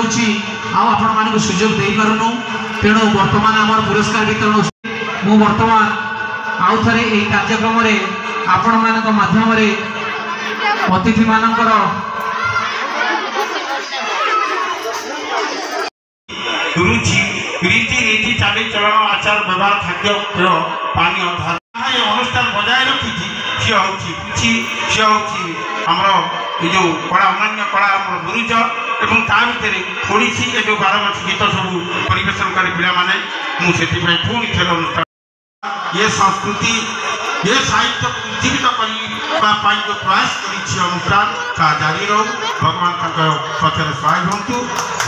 होची आपण मानक सुयोग दे पारुनु तेणु वर्तमान आमर पुरस्कार वितरण मु वर्तमान आउ थरे ए कार्यक्रम रे आपण मानक माध्यम रे अतिथि मानकर रुचि रीति नीति चाली चलन आचार व्यवहार खाद्य पानी अनुष्ठान बजाय रखी सी हूँ आमर ये जो कला अन्य कला गुरुज एवं ता भर ओडिशी ए जो 12 मास गीत सब परिवेशन कर पाने मुझे पुणी थे अनुष्ठान ये संस्कृति ये साहित्य उज्जीवित करने जो प्रयास कर अनुष्ठान ता जारी रो भगवान पचर सहाय हूँ।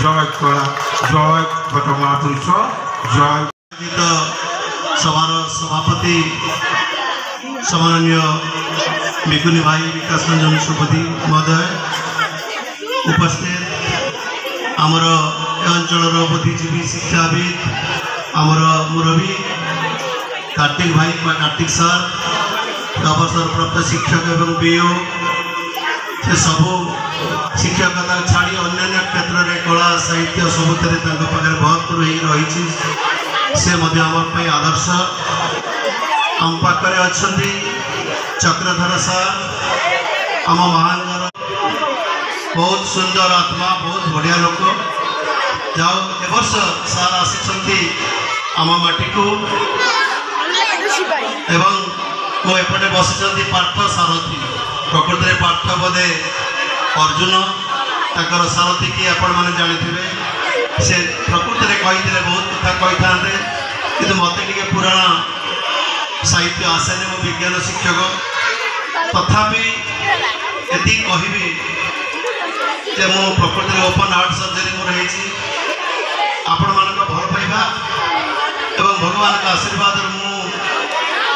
जय कला जय घटमाधुष जय सभार सभापति सम्माननीय मेकुनी भाई विकास रंजन सुपति महोदय उपस्थित आमर अंचल बुद्धिजीवी शिक्षाविद आमर मुरबी कार्तिक भाई कार्तिक सर अवसर प्राप्त शिक्षक एवं बीओ से सबू शिक्षकता छाड़ी अन्य क्षेत्र में कला साहित्य सबुत भरपूर रही से आदर्श आम पाखे अच्छा चक्रधर सार आम महांगर बहुत सुंदर आत्मा बहुत बढ़िया लोक जाओ ए वर्ष सार आसी आम माटी को एवं मो एपटे बसी पार्थ सारथी प्रकृति में पार्थ बोधे अर्जुन ताकर सारथी कि आपण मैंने जानी से प्रकृति में कही बहुत कथा कही था कि मत पुराण साहित्य आसेनि मो विज्ञान शिक्षक तथापि यदि कहबी जे मो प्रकृति ओपन हार्ट सर्जरी मोर आपण मान भल पाइबा एवं भगवान का आशीर्वाद मु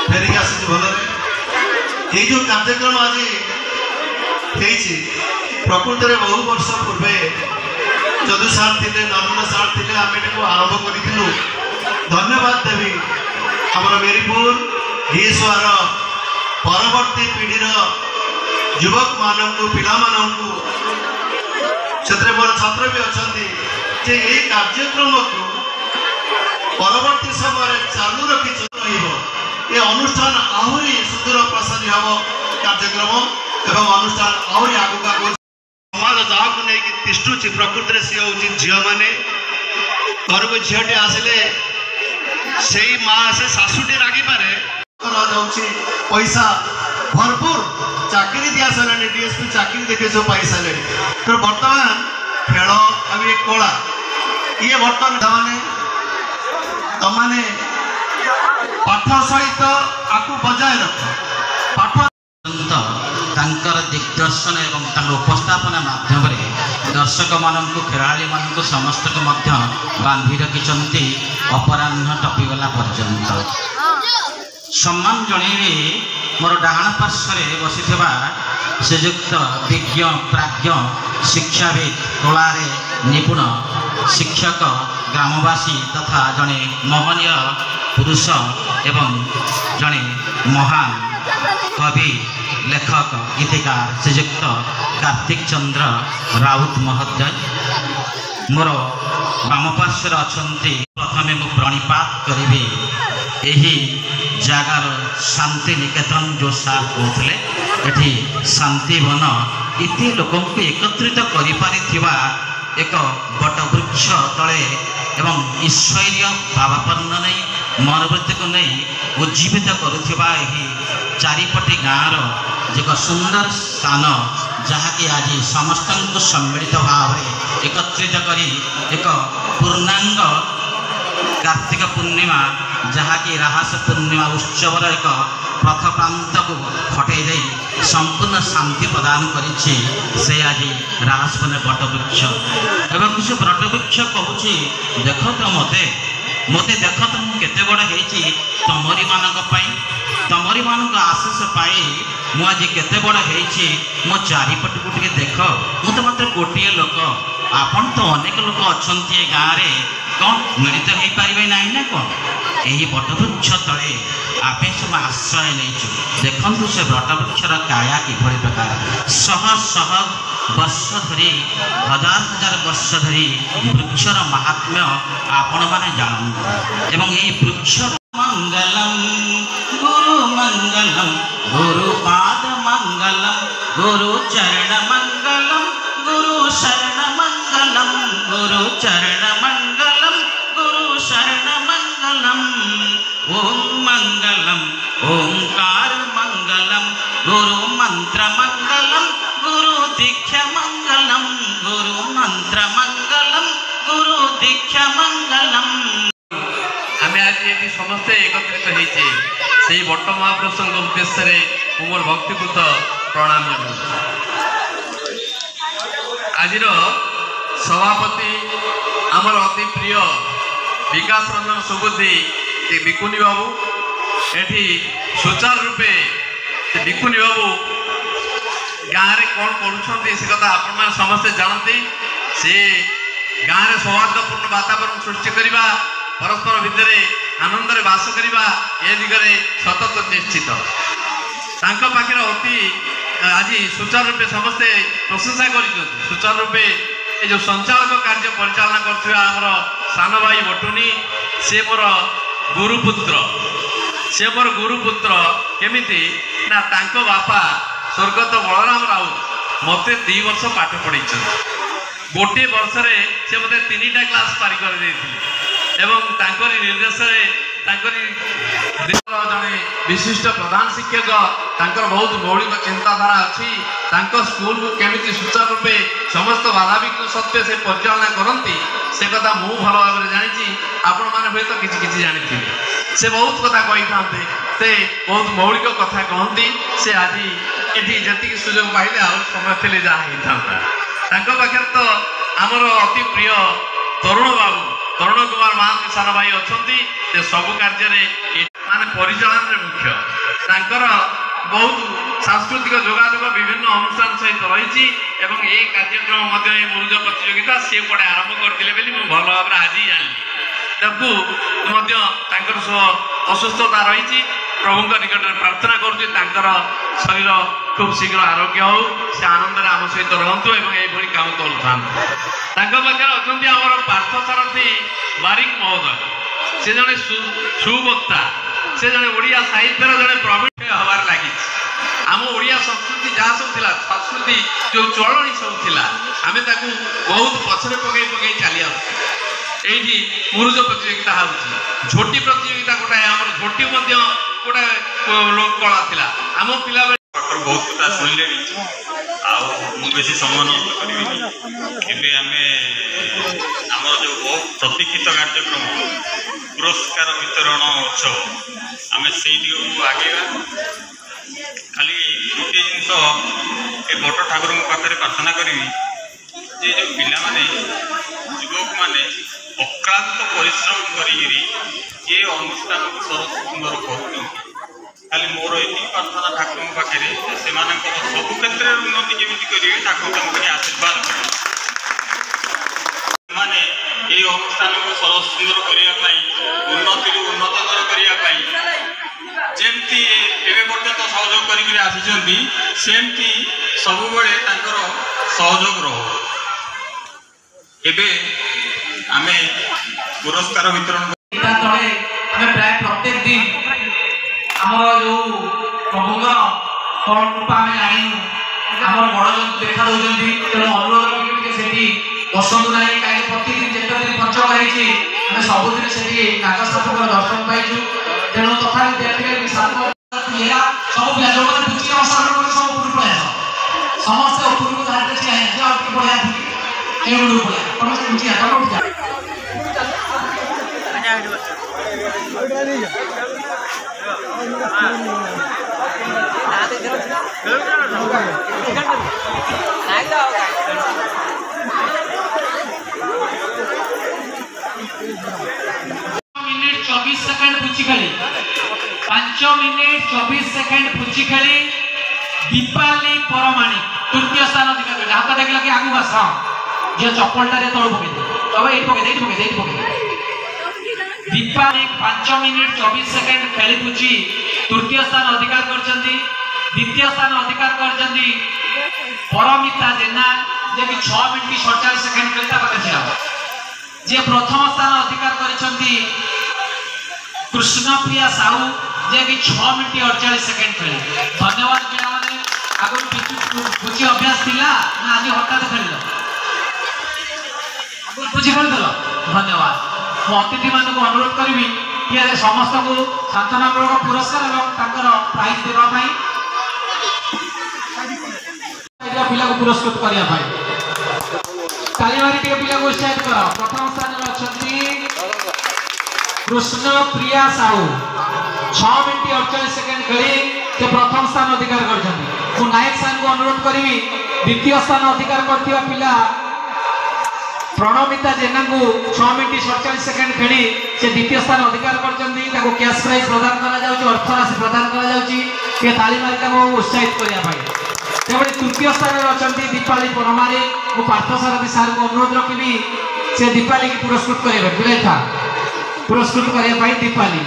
फेरिक आसी भलरे ये जो कार्यक्रम आज प्रकृति में बहु वर्ष पूर्वे जदु सार थे नरेंद्र सार थे आम आरंभ करूँ धन्यवाद देवी आमर मेरीपुर हिस्वार परवर्ती पीढ़ीर युवक मानू पिला मानू से मोर छात्र भी अच्छा ये कार्यक्रम को परवर्ती समय चालू रखी ये अनुष्ठान आहरी सुदूर प्रसारी हम कार्यक्रम एवं अनुष्ठान आहरी आगू समाज जहाँ को लेकिन तिष्ठुची प्रकृति सी हूँ झील मैंने घर को झीटे आसिले से माँ से शाशुटी रागी पारे पैसा भरपूर चाकरी दिया सारे डीएसपी चाकरी देखे सब पाई सारे तो बर्तमान खेल अभी कला ये बर्तमान तमाने पाठ सहित आपको बजाय रख पाठ दिग्दर्शन एवं उपस्थापन माध्यम दर्शक मानक खेलाड़ी मानक समस्त को बांधि रखी अपराह टपिगला पर्यंत सम्मान जनइबी मोर डाहाण पार्श्व बसी श्रीजुक्त विज्ञ प्राज्ञ शिक्षाविद कलारे निपुण शिक्षक ग्रामवासी तथा जड़े महनीय पुरुष एवं जड़े महान कवि लेखक गीतिकार श्रीजुक्त कार्तिक चंद्र राउत महोदय मोर बाम पार्श्व अच्छा प्रथमे मु प्रणिपात करी यही जगार शांति निकेतन जो सार कहते ये शांति वन इति लोक एकत्रित करिपारिथिबा एक बटवृक्ष तले एवं ईश्वरीय भावापन्न नहीं मनोवृत्ति को नहीं उज्जीवित करुथिबा एही चारिपटी गाँवर एक सुंदर स्थान जहाँकि आज समस्त को सम्मिलित भाव एकत्रित करी एक पूर्णांग कार्तिक पूर्णिमा जहाँकि राहस पूर्णिमा उत्सवर एक पथ प्रांत को हटई दे संपूर्ण शांति प्रदान करिछि से आज राहस बने बटवृक्ष एवं किसी बटवृक्ष कहूँ देख तो मते मते देख तो मुझे बड़ होती तमरी तमरी मान आशीष पाई मुझे केते बड़ होती मो चारिपट को टे देख मु तो मात्र गोटे लोक आपन तो अनेक लोक अच्छा गाँव में कौन मिलित हो पारे ना ना कौन यही बटवृक्ष तले आप सब आश्रय नहीं देखु से बटवृक्षर काया किभली प्रकार शह शह वर्ष धरी हजार हजार वर्ष धरी वृक्षर महात्म्य आपण मैंने जानते एवं ये वृक्ष मंगलम गुरु पाद मंगलम गुरु चरण मंगलम गुरु शरण मंगलम गुरु चरण मंगलम गुरु शरण मंगलम ओम मंगलम ओंकार मंगलम गुरु मंत्र मंगलम गुरु दीक्षा मंगलम गुरु मंत्र मंगलम गुरु दीक्षा मंगलम आमे आज ये समस्ते एकत्रित होइछे सेही बट्ट महाप्रभुଙ୍କ उद्देश्य मोर भक्तिपूत प्रणाम आज सभापति आमर अति प्रिय विकास रंजन सुबुद्धि बिकुनी बाबू एठी सुचारू रूपे बिकुनी बाबू गाँव में कौन करुँच से कथा आपण समस्ते जानते से गाँव में सौहार्दपूर्ण वातावरण सृष्टि करने परस्पर भितर आनंद बास करने ए दिगरे सतत निश्चित पाखे अति आज सुचारू रूपे समस्ते प्रशंसा कर सुचारू रूपे ये जो संचालक कार्य परिचालना कर सान भाई बटुनी से मोर गुरुपुत्र केमिति ना तांको बापा स्वर्गत बलराम राउत मते 2 वर्ष पाठ पढ़ी गोटे वर्ष से मते 3टा क्लास पारी कर निर्देश जड़े विशिष्ट प्रधान शिक्षक बहुत मौलिक चिंताधारा अच्छी स्कूल को केमिति सुचारू रूपे समस्त बाधाविघ्न सत्वे से परिचालना करती से कथा मु भल भाव जानी आपण मैंने हूँ तो किसी जानी से बहुत कथा कही था से बहुत मौलिक कथा कहती से आज ये जी सुजोग पाइले आ समय थे जहाँ पाखे तो आमर अति प्रिय तरुण बाबू तरुण कुमार महांती सान भाई अच्छा सबु कार्य मान परिचालन मुख्य बहुत सांस्कृतिक जोगाजोग विभिन्न अनुष्ठान सहित रही ये कार्यक्रम मुरुज प्रतियोगिता सी कड़े आरंभ करते भल भाव आज जानी असुस्थता रही प्रभु निकट में प्रार्थना करुँच शरीर खूब शीघ्र आरोग्य हो से आनंद आम सहित रुँ एवं काम करूँ पाखे अच्छा आम पार्थसारथी बारिक महोदय से जड़े सुवक्ता से जड़े ओडिया साहित्यर जड़े प्रवीण हबार लगी आम ओडिया संस्कृति जहाँ सब थी संस्कृति जो चलनी सब थी आम बहुत पछरे पकई चली आठी मुरुज प्रतियोगिता हो झोटी प्रतियोगिता गोटाए आम झोटी गोटे लोक कला थी आम पिला बहुत कथा शुणिले बेसी समय नष्ट करी आम जो बहुत प्रतीक्षित कार्यक्रम पुरस्कार वितरण उत्सव आम से आगे खाली गोटे जिनस ए बट ठाकुर पाखे प्रार्थना करी जे जो पिला माने युवक माने अक्लांत परिश्रम करी ये अनुष्ठान को सरस सुंदर कर खाली मोर ये प्रार्थना ठाकुर पाखे से सब क्षेत्र में उन्नति केमी करेंगे ठाकुर आशीर्वाद मैंने ये अनुष्ठान को सरस सुंदर करने उन्नति उन्नतर करने जमती एपर्यंत सहयोग करमती सब सहयोग रहो एबे आमे पुरस्कार वितरण तले प्राय प्रत्येक दिन आमर जो प्रभुंर कौन रूप आम जाणु आम बड़ जन देखा दौरान तेणु अनुरोध करेंगे से बसतु ना कहीं प्रतिदिन जिते दिन पंचक होती सबुदिन से नागस्थापक दर्शन पाइचु तेणु तथा सब पिला जो बुझी अवसर सब उपरी पड़े समस्ते उपरी को बढ़िया मिनिट 24 सेकंड पूछी खाली 5 मिनिट 24 सेकंड पूछी खाली दीपाली परमाणिक तृतीय स्थान अधिकार हाथ देख लगे आगू बस जो चप्पलटा तल पकई तब ये पकई दीपाली 5 मिनिट 24 सेकंड खेली पूछी तृतीय स्थान अधिकार कर द्वितीय स्थान अधिकार करछन्ती परमिता जेना जे कि 6 मिनिट 47 सेकंड खेलता पाके छिया जे प्रथम स्थान अधिकार करछन्ती कृष्णप्रिया साहू जे कि 6 मिनिट 48 सेकंड खेले। धन्यवाद पिला माने आगु कुछ अभ्यास थिला ना आज हठात खेलिलो आगु कुछ खेलदलो। धन्यवाद। मो अतिथि मान को अनुरोध करी कि समस्त को शांतनामूलक पुरस्कार और प्राइज देवा पिला को पुरस्कृत करने तालीमारी के पिला को उत्साहित कर। प्रथम स्थान में अच्छा कृष्णप्रिया साहू 6 मिनिट 48 सेकंड खेली से प्रथम स्थान अधिकार कर। नायक साहब को अनुरोध करी द्वितीय स्थान अधिकार करथिबा पिला प्रणमिता जेना को 6 मिनिट 47 सेकंड खेली से द्वितीय स्थान अधिकार करछन्ती। ताको कैश प्राइज प्रदान करा जाउची, अर्थ राशि प्रदान करा जाउची के तालीमारी को उत्साहित करिया भाई। तेबे तृतीय स्थान में अछन्ती दीपाली परमारे को पार्थसारथी सार को अनुरोध रखिबी से दीपाली की पुरस्कृत करेबे पिलेथा पुरस्कृत करिया भाई दीपाली।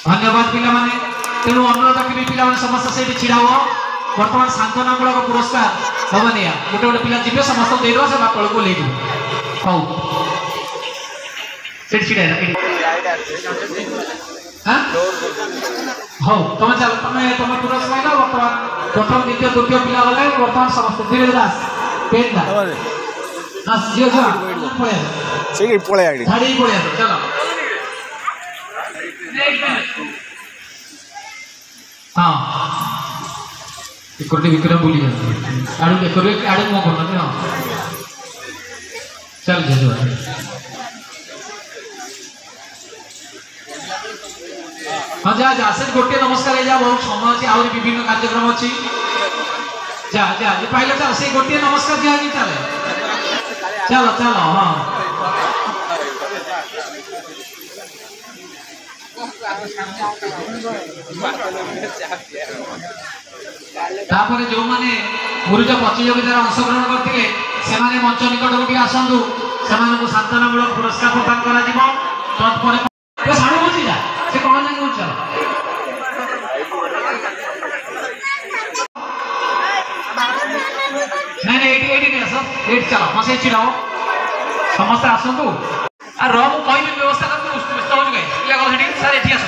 धन्यवाद पिला माने। तेणु अनुरोध रखिबी पिला माने समस्त से छिड़ा हो वर्तमान शांतनामूलक पुरस्कार हबनिया गोटे गोटे पिला जीवे समस्त दे दो से तल को ले हौ से छिड़ा हां हौ तुम चल तुम पुरस्कार पाइला। वर्तमान प्रथम द्वितीय तृतीय पिला गले वर्तमान समस्त धीरे दास पेन दा दास जियो जा पळे सेगी पळे आडी झाड़ी पळे चलो हां इकोटे विक्रम बोली आडू देखोरे आडू मो करते हां चल जे जो हाँ जा जा से गोटे नमस्कार जा बहुत समय अच्छी आहुरी विभिन्न कार्यक्रम अच्छी जा जा ये पाइल चल से गोटे नमस्कार दिया कि चले चलो चलो हाँ तापर जो माने मुरुज प्रतियोगितार अंशग्रहण करथिले सेमाने मंच निकटକୁ ଟିକେ आसंतु सेमानକୁ शांतनामूलक पुरस्कार प्रदान करा जिवो। तत्पर ए साडू बुझी जा से कोन जाके उच्च नहीं नहीं एटी नहीं सब एट चलो मसे छिड़ाओ समस्त आसंतु आ रम कहबी व्यवस्था कर व्यस्त हो गए या गल हेडी सर एठी आसो